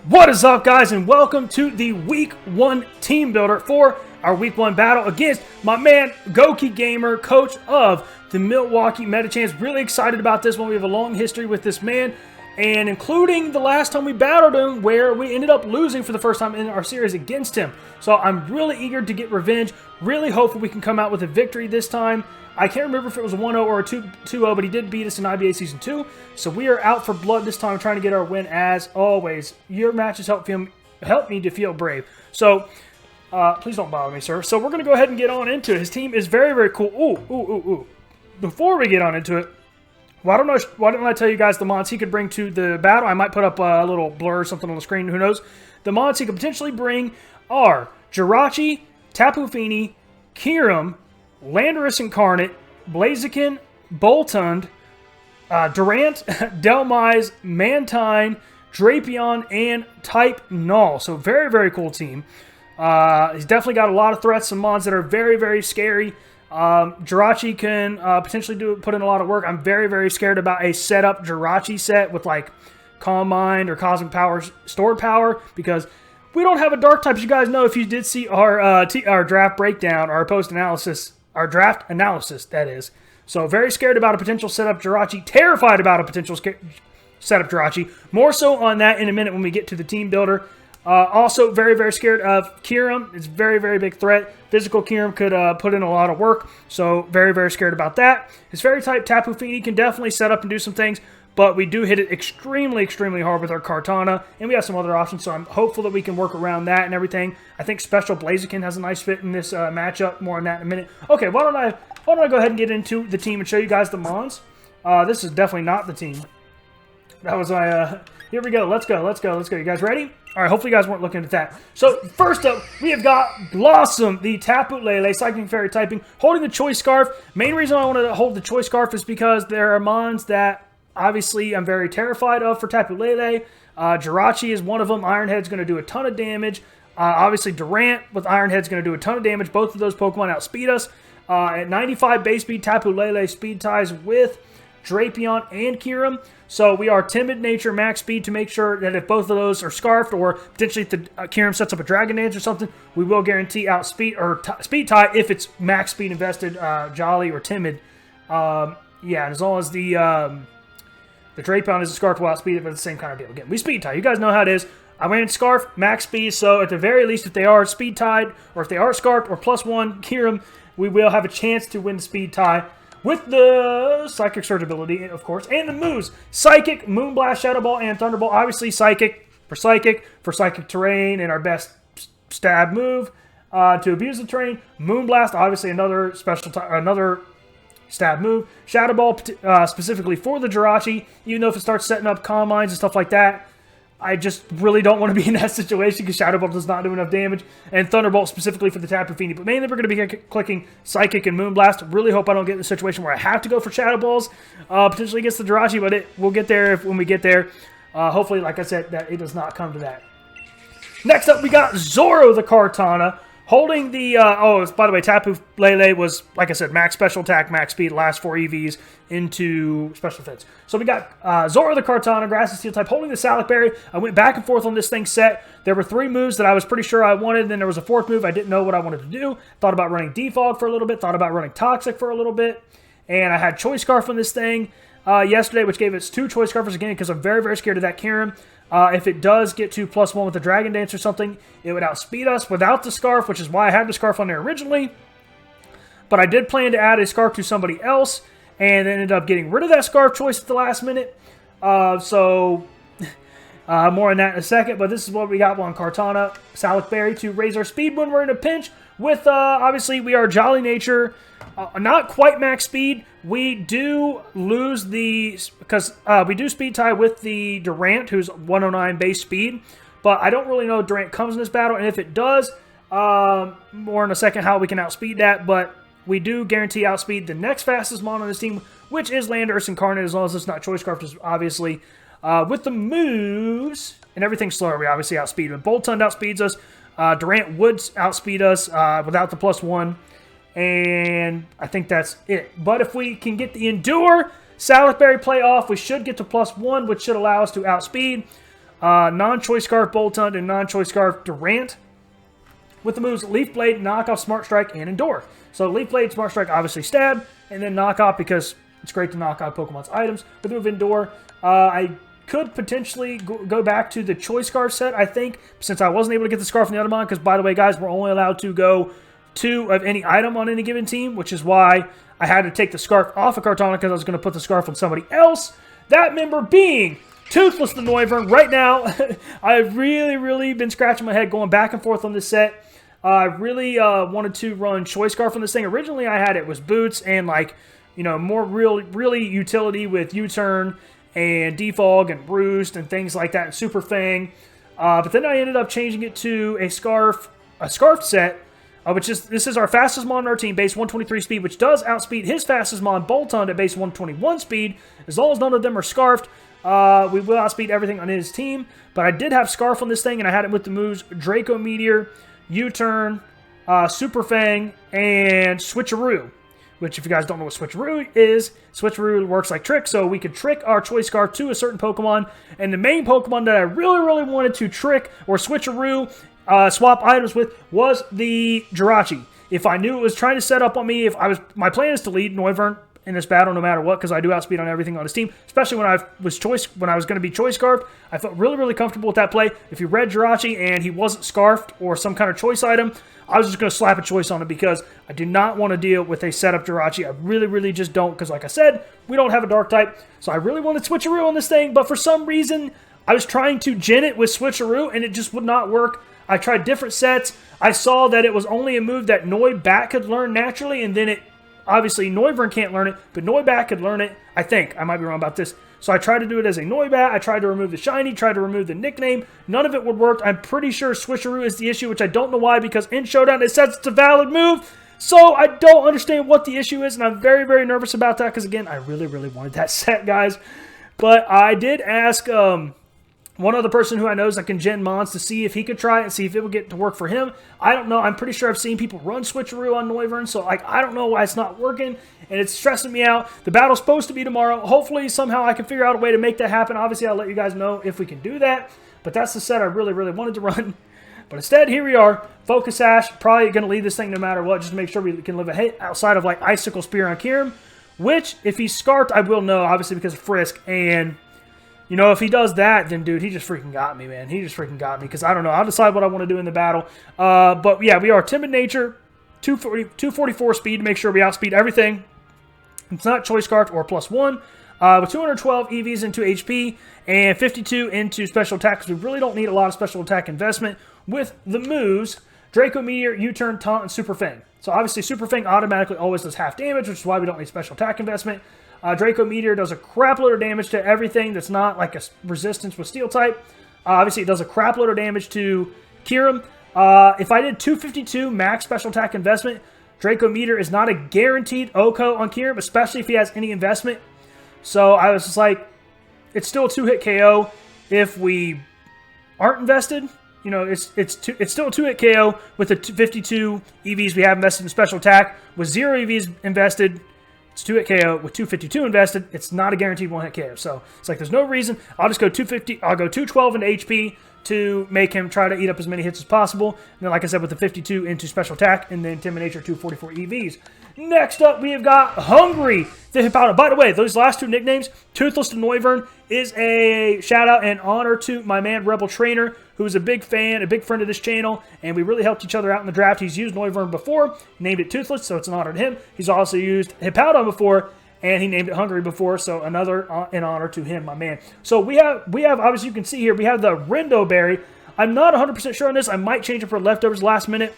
What is up, guys, and welcome to the Week 1 Team Builder for our Week 1 battle against my man, Gokey Gamer, coach of the Milwaukee Medichams. Really excited about this one. We have a long history with this man, and including the last time we battled him, where we ended up losing for the first time in our series against him. So I'm really eager to get revenge. Really hopeful we can come out with a victory this time. I can't remember if it was a 1-0 or a 2-0, but he did beat us in IBA Season 2. So we are out for blood this time, trying to get our win as always. Your matches help me to feel brave. So, please don't bother me, sir. So we're going to go ahead and get on into it. His team is very, very cool. Ooh. Before we get on into it, why don't I tell you guys the mods he could bring to the battle? I might put up a little blur or something on the screen, who knows. The mods he could potentially bring are Jirachi, Tapu Fini, Kyurem, Landorus Incarnate, Blaziken, Boltund, Durant, Delmise, Mantine, Drapion, and Type Null. So very, very cool team. He's definitely got a lot of threats and mods that are very, very scary. Jirachi can potentially put in a lot of work. I'm very, very scared about a setup Jirachi set with like Calm Mind or Cosmic Power, Stored Power, because we don't have a Dark type. As you guys know, if you did see our draft breakdown, our post-analysis, our draft analysis, that is. So very scared about a potential setup Jirachi. Terrified about a potential setup Jirachi. More so on that in a minute when we get to the team builder. Also very, very scared of Kyurem. It's a very, very big threat. Physical Kyurem could put in a lot of work. So very, very scared about that. His fairy type Tapu Fini can definitely set up and do some things. But we do hit it extremely, extremely hard with our Kartana. And we have some other options, so I'm hopeful that we can work around that and everything. I think Special Blaziken has a nice fit in this matchup. More on that in a minute. Okay, why don't I go ahead and get into the team and show you guys the mons. This is definitely not the team. That was my... here we go. Let's go. You guys ready? All right, hopefully you guys weren't looking at that. So, first up, we have got Blossom, the Tapu Lele, Psychic Fairy typing, holding the Choice Scarf. Main reason I wanted to hold the Choice Scarf is because there are mons that... obviously, I'm very terrified of for Tapu Lele. Jirachi is one of them. Ironhead's going to do a ton of damage. Obviously, Durant with Ironhead's going to do a ton of damage. Both of those Pokemon outspeed us. At 95 base speed, Tapu Lele speed ties with Drapion and Kyurem. So we are Timid Nature max speed to make sure that if both of those are scarfed, or potentially if the Kyurem sets up a Dragon Dance or something, we will guarantee outspeed or speed tie if it's max speed invested, Jolly or Timid. Yeah, and as long as the Drapion is a Scarf without speed, but it's the same kind of deal. Again, we speed tie. You guys know how it is. I ran Scarf, max speed, so at the very least, if they are speed tied, or if they are Scarfed, or +1 Kyurem, we will have a chance to win the speed tie with the Psychic Surge ability, of course, and the moves. Psychic, Moonblast, Shadow Ball, and Thunderbolt. Obviously, Psychic for Psychic Terrain, and our best stab move to abuse the terrain. Moonblast, obviously another stab move. Shadow Ball specifically for the Jirachi, even though if it starts setting up Calm Minds and stuff like that, I just really don't want to be in that situation because Shadow Ball does not do enough damage. And Thunderbolt specifically for the Tapu Fini. But mainly we're going to be clicking Psychic and Moonblast. Really hope I don't get in a situation where I have to go for Shadow Balls, potentially against the Jirachi, but we'll get there when we get there. Hopefully, like I said, that it does not come to that. Next up, we got Zoro the Kartana. Holding the, by the way, Tapu Lele was, like I said, max special attack, max speed, last 4 EVs into special defense. So we got Zoro the Kartana, Grass and Steel type, holding the Salac Berry. I went back and forth on this thing set. There were 3 moves that I was pretty sure I wanted, and then there was a 4th move I didn't know what I wanted to do. Thought about running Defog for a little bit, thought about running Toxic for a little bit, and I had Choice Scarf on this thing yesterday, which gave us 2 Choice Scarfers again, because I'm very, very scared of that Kyurem. If it does get to +1 with the Dragon Dance or something, it would outspeed us without the Scarf, which is why I had the Scarf on there originally. But I did plan to add a Scarf to somebody else, and ended up getting rid of that Scarf choice at the last minute. More on that in a second, but this is what we got on Kartana, Salac Berry to raise our speed when we're in a pinch. With, obviously, we are Jolly Nature, not quite max speed. We do lose the, because we do speed tie with the Durant, who's 109 base speed, but I don't really know if Durant comes in this battle, and if it does, more in a second how we can outspeed that, but we do guarantee outspeed the next fastest mon on this team, which is Landorus Incarnate, as long as it's not Choice Scarf, obviously. With the moves and everything slower, we obviously outspeed. When Boltund outspeeds us, Durant would outspeed us without the +1. And I think that's it. But if we can get the Endure Salisbury play off, we should get to +1, which should allow us to outspeed non-choice scarf Boltund and non-choice scarf Durant with the moves Leaf Blade, Knock Off, Smart Strike, and Endure. So Leaf Blade, Smart Strike, obviously stab, and then Knock Off because it's great to knock out Pokemon's items. With the move Endure, I could potentially go back to the Choice Scarf set, I think, since I wasn't able to get the Scarf from the other mon, because, by the way, guys, we're only allowed to go 2 of any item on any given team, which is why I had to take the Scarf off of Kartana, because I was going to put the Scarf on somebody else. That member being Toothless the Noivern. Right now, I've really been scratching my head going back and forth on this set. I really wanted to run Choice Scarf on this thing. Originally, I had it was Boots and, like, you know, more really utility with U-Turn and Defog and Roost and things like that, and Super Fang. But then I ended up changing it to a Scarf set, this is our fastest mon on our team, base 123 speed, which does outspeed his fastest mon, Boltund, at base 121 speed. As long as none of them are Scarfed, we will outspeed everything on his team. But I did have Scarf on this thing, and I had it with the moves Draco Meteor, U-Turn, Super Fang, and Switcheroo. Which, if you guys don't know what Switcheroo is, Switcheroo works like Trick, so we could trick our Choice Scarf to a certain Pokemon. And the main Pokemon that I really wanted to trick or Switcheroo swap items with was the Jirachi. If I knew it was trying to set up on me, my plan is to lead Noivern in this battle no matter what, because I do outspeed on everything on his team, especially when I was going to be Choice Scarfed. I felt really comfortable with that play. If he read Jirachi and he wasn't Scarfed or some kind of choice item, I was just going to slap a choice on it, because I do not want to deal with a setup Jirachi. I really just don't, because like I said, we don't have a Dark type, so I really wanted Switcheroo on this thing, but for some reason, I was trying to gen it with Switcheroo, and it just would not work. I tried different sets. I saw that it was only a move that Noibat could learn naturally, and then obviously Noivern can't learn it, but Noibat could learn it, I think. I might be wrong about this. So I tried to do it as a Noibat. I tried to remove the shiny, tried to remove the nickname. None of it would work. I'm pretty sure Switcheroo is the issue, which I don't know why, because in Showdown it says it's a valid move. So I don't understand what the issue is, and I'm very nervous about that, because again, I really wanted that set, guys. But I did ask one other person who I know is that can gen mons to see if he could try it and see if it would get to work for him. I don't know. I'm pretty sure I've seen people run Switcheroo on Noivern, so like I don't know why it's not working, and it's stressing me out. The battle's supposed to be tomorrow. Hopefully somehow I can figure out a way to make that happen. Obviously, I'll let you guys know if we can do that, but that's the set I really wanted to run. But instead, here we are. Focus Sash, probably going to lead this thing no matter what, just to make sure we can live a hit outside of like Icicle Spear on Kyurem, which if he's Scarfed, I will know, obviously because of Frisk, and you know, if he does that, then, dude, he just freaking got me, man. He just freaking got me, because I don't know. I'll decide what I want to do in the battle. But, yeah, we are Timid Nature, 244 speed to make sure we outspeed everything. It's not Choice Scarf or +1. With 212 EVs into HP and 52 into special attack, because we really don't need a lot of special attack investment with the moves Draco Meteor, U-Turn, Taunt, and Super Fang. So, obviously, Super Fang automatically always does half damage, which is why we don't need special attack investment. Draco Meteor does a crap load of damage to everything that's not like a resistance with Steel type. Obviously, it does a crap load of damage to Kyurem. If I did 252 max special attack investment, Draco Meteor is not a guaranteed OHKO on Kyurem, especially if he has any investment. So I was just like, it's still a 2-hit KO if we aren't invested. You know, it's still a 2-hit KO with the 52 EVs we have invested in special attack. With 0 EVs invested, it's 2-hit KO. With 252 invested, it's not a guaranteed 1-hit KO. So it's like there's no reason. I'll just go 250. I'll go 212 into HP to make him try to eat up as many hits as possible. And then, like I said, with the 52 into special attack and then Timid Nature 244 EVs. Next up, we have got Hungry the Hippowdon. By the way, those last two nicknames, Toothless to Noivern, is a shout out and honor to my man RebelTrainer, who is a big fan, a big friend of this channel, and we really helped each other out in the draft. He's used Noivern before, named it Toothless, so it's an honor to him. He's also used Hippowdon before, and he named it Hungry before, so another in honor to him, my man. So we have obviously you can see here, we have the Rindo Berry. I'm not 100% sure on this. I might change it for leftovers last minute.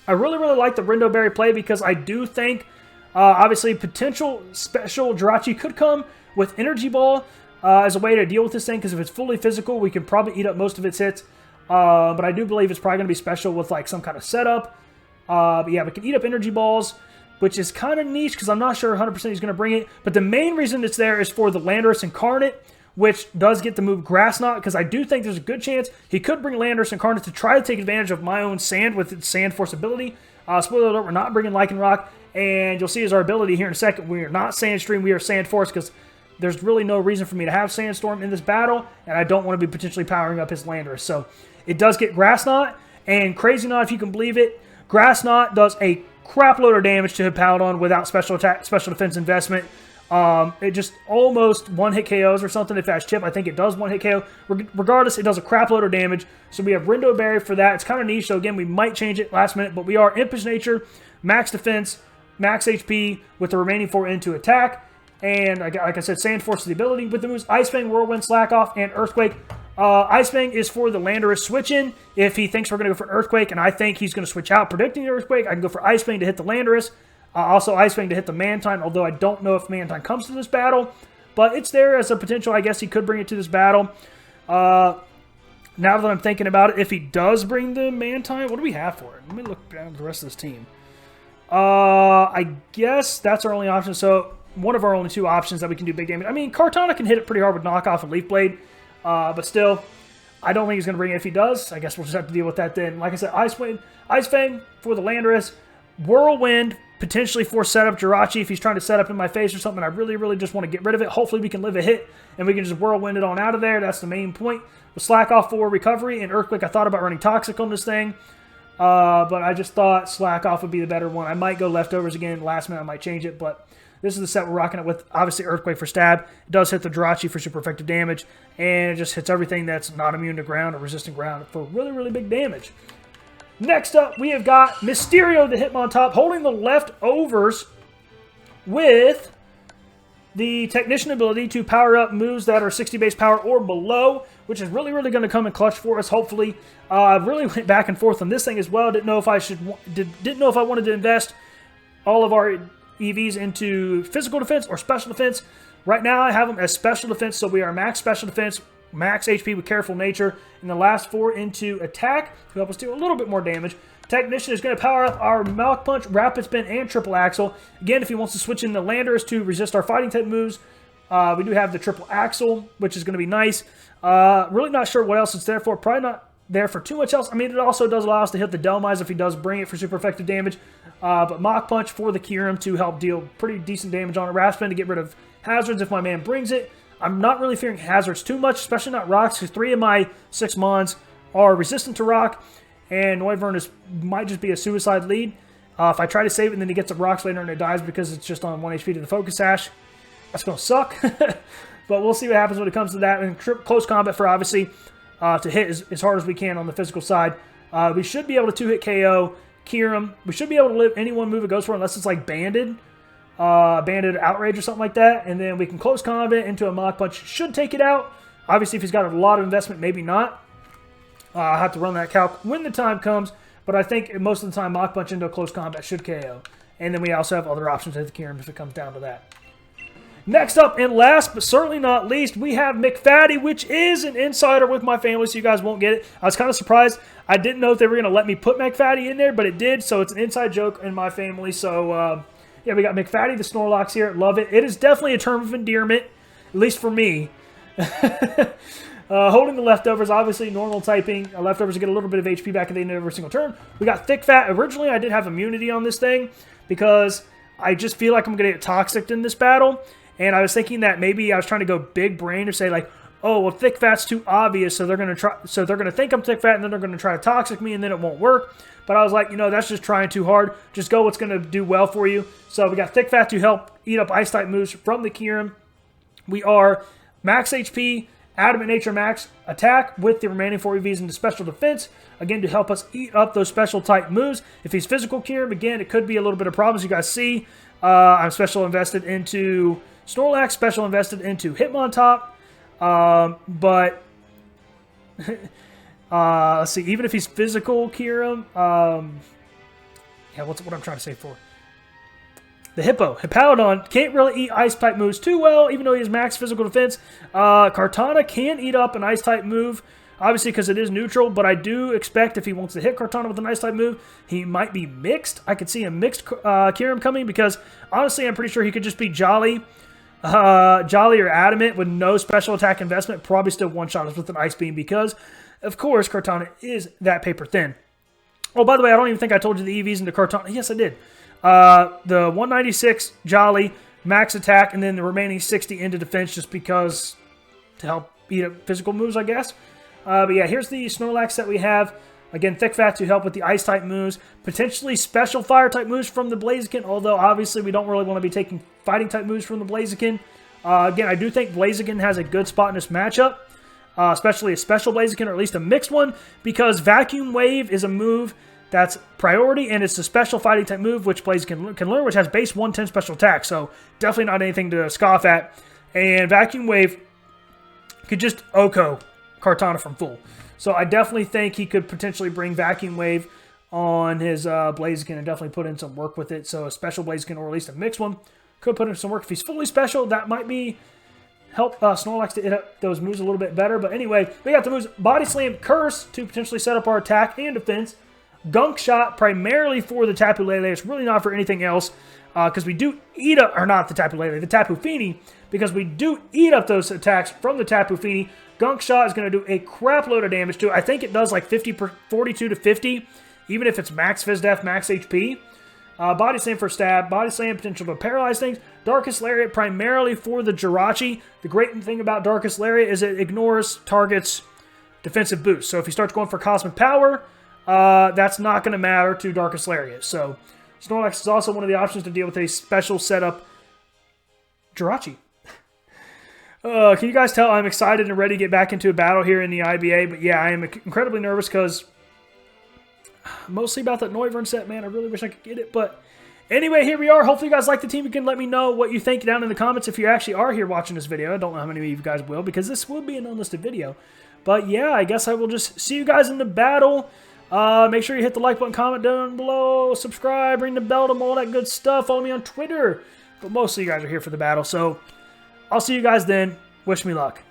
I really like the Rindo Berry play because I do think, obviously, potential special Jirachi could come with Energy Ball as a way to deal with this thing, because if it's fully physical, we can probably eat up most of its hits. But I do believe it's probably going to be special with like some kind of setup. But yeah, we can eat up Energy Balls, which is kind of niche because I'm not sure 100% he's going to bring it. But the main reason it's there is for the Landorus Incarnate, which does get the move Grass Knot, because I do think there's a good chance he could bring Landorus Incarnate to try to take advantage of my own Sand with its Sand Force ability. Spoiler alert, we're not bringing Lycanroc, and you'll see his our ability here in a second. We are not Sandstream, we are Sand Force, because there's really no reason for me to have Sandstorm in this battle, and I don't want to be potentially powering up his Landorus. So it does get Grass Knot, and Crazy Knot, if you can believe it. Grass Knot does a crap load of damage to Hippowdon without special attack, special defense investment. It just almost one-hit KOs or something if that's chip. I think it does one-hit KO. Regardless, it does a crap load of damage. So we have Rindo Berry for that. It's kind of niche, so again, we might change it last minute, but we are Impish Nature, max defense, max HP with the remaining 4 into attack. And like I said, Sand Force is the ability with the moves Ice Fang, Whirlwind, Slack Off, and Earthquake. Ice Fang is for the Landorus switch-in if he thinks we're going to go for Earthquake, and I think he's going to switch out predicting the Earthquake. I can go for Ice Fang to hit the Landorus. Also Ice Fang to hit the Mantine, although I don't know if Mantine comes to this battle. But it's there as a potential. I guess he could bring it to this battle. Now that I'm thinking about it, if he does bring the Mantine, what do we have for it? Let me look down at the rest of this team. I guess that's our only option. So one of our only 2 options that we can do big damage. I mean, Kartana can hit it pretty hard with Knockoff and Leaf Blade. But still, I don't think he's going to bring it if he does. I guess we'll just have to deal with that then. Like I said, Ice Fang for the Landorus. Whirlwind, potentially for setup Jirachi if he's trying to set up in my face or something. I really, really just want to get rid of it. Hopefully we can live a hit and we can just Whirlwind it on out of there. That's the main point. With Slack Off for recovery and Earthquake, I thought about running Toxic on this thing. But I just thought Slack Off would be the better one. I might go Leftovers again. Last minute I might change it, but this is the set we're rocking it with. Obviously Earthquake for stab. It does hit the Jirachi for super effective damage. And it just hits everything that's not immune to ground or resistant ground for really, really big damage. Next up, we have got Mysterio, the Hitmontop, holding the Leftovers with the Technician ability to power up moves that are 60 base power or below, which is really, really going to come in clutch for us, hopefully. I really went back and forth on this thing as well. Didn't know if I wanted to invest all of our EVs into physical defense or special defense. Right now, I have them as special defense, so we are max special defense, max HP with Careful Nature, and the last 4 into attack to help us do a little bit more damage. Technician is going to power up our Mouth Punch, Rapid Spin, and Triple Axle. Again, if he wants to switch in the Landorus to resist our fighting type moves, we do have the Triple Axle, which is going to be nice. Really not sure what else it's there for. Probably not there for too much else. I mean, it also does allow us to hit the Delmise if he does bring it for super effective damage. But Mach Punch for the Kyurem to help deal pretty decent damage on it. Rapid Spin to get rid of hazards if my man brings it. I'm not really fearing hazards too much, especially not rocks, because 3 of my 6 mons are resistant to rock, and Noivern might just be a suicide lead. If I try to save it and then he gets a rocks later and it dies because it's just on 1 HP to the Focus Sash, that's going to suck. But we'll see what happens when it comes to that. And close combat for, obviously, to hit as hard as we can on the physical side. We should be able to 2-hit KO Kyurem. We should be able to live any one move it goes for unless it's like Banded. Banded Outrage or something like that, and then we can close combat into a Mach Punch. Should take it out. Obviously, if he's got a lot of investment, maybe not. I'll have to run that calc when the time comes, but I think most of the time Mach Punch into a close combat should KO. And then we also have other options with the Kyurem if it comes down to that. Next up, and last but certainly not least, we have McFaddy, which is an insider with my family, so you guys won't get it. I was kind of surprised. I didn't know if they were going to let me put McFaddy in there, but it did, so it's an inside joke in my family, so... yeah, we got McFaddy, the Snorlax here. Love it. It is definitely a term of endearment, at least for me. Holding the Leftovers, obviously normal typing. Leftovers get a little bit of HP back at the end of every single turn. We got Thick Fat. Originally, I did have immunity on this thing because I just feel like I'm going to get Toxic in this battle. And I was thinking that maybe I was trying to go big brain or say like, oh, well, Thick Fat's too obvious, so they're going to think I'm Thick Fat, and then they're going to try to Toxic me, and then it won't work. But I was like, you know, that's just trying too hard. Just go what's going to do well for you. So we got Thick Fat to help eat up Ice-type moves from the Kyurem. We are max HP, Adamant Nature max attack with the remaining 4 EVs into special defense. Again, to help us eat up those special-type moves. If he's physical Kyurem, again, it could be a little bit of problems. You guys see, I'm special invested into Snorlax, special invested into Hitmontop. But... let's see, even if he's physical Kyurem, yeah, what I'm trying to say for? The Hippowdon can't really eat Ice-type moves too well, even though he has max physical defense. Kartana can eat up an Ice-type move, obviously because it is neutral, but I do expect if he wants to hit Kartana with an Ice-type move, he might be mixed. I could see a mixed Kyurem coming because, honestly, I'm pretty sure he could just be Jolly Jolly or Adamant with no special attack investment probably still one-shot us with an Ice Beam because, of course, Kartana is that paper thin. Oh, by the way, I don't even think I told you the EVs into Kartana. Yes, I did. The 196 Jolly, max attack, and then the remaining 60 into defense just because to help beat up physical moves, I guess. But yeah, here's the Snorlax that we have. Again, Thick Fat to help with the Ice-type moves. Potentially special Fire-type moves from the Blaziken, although obviously we don't really want to be taking Fighting-type moves from the Blaziken. Again, I do think Blaziken has a good spot in this matchup, especially a special Blaziken, or at least a mixed one, because Vacuum Wave is a move that's priority, and it's a special Fighting-type move, which Blaziken can learn, which has base 110 special attack, so definitely not anything to scoff at. And Vacuum Wave could just Oko Kartana from full. So I definitely think he could potentially bring Vacuum Wave on his Blaziken and definitely put in some work with it. So a special Blaziken, or at least a mixed one, could put in some work. If he's fully special, that might be help Snorlax to hit up those moves a little bit better. But anyway, we got the moves Body Slam, Curse to potentially set up our attack and defense. Gunk Shot primarily for the Tapu Lele. It's really not for anything else because we do eat up, or not the Tapu Lele, the Tapu Fini, because we do eat up those attacks from the Tapu Fini. Gunk Shot is going to do a crap load of damage to it. I think it does like 42 to 50, even if it's max Fizz Def, max HP. Body Slam for stab, Body Slam potential to paralyze things. Darkest Lariat primarily for the Jirachi. The great thing about Darkest Lariat is it ignores target's defensive boost. So if he starts going for Cosmic Power, that's not going to matter to Darkest Lariat. So Snorlax is also one of the options to deal with a special setup Jirachi. Can you guys tell I'm excited and ready to get back into a battle here in the IBA? But yeah, I am incredibly nervous because mostly about that Noivern set, man. I really wish I could get it. But anyway, here we are. Hopefully you guys like the team. You can let me know what you think down in the comments if you actually are here watching this video. I don't know how many of you guys will because this will be an unlisted video. But yeah, I guess I will just see you guys in the battle. Make sure you hit the like button, comment down below, subscribe, ring the bell, all that good stuff. Follow me on Twitter. But most of you guys are here for the battle, so I'll see you guys then. Wish me luck.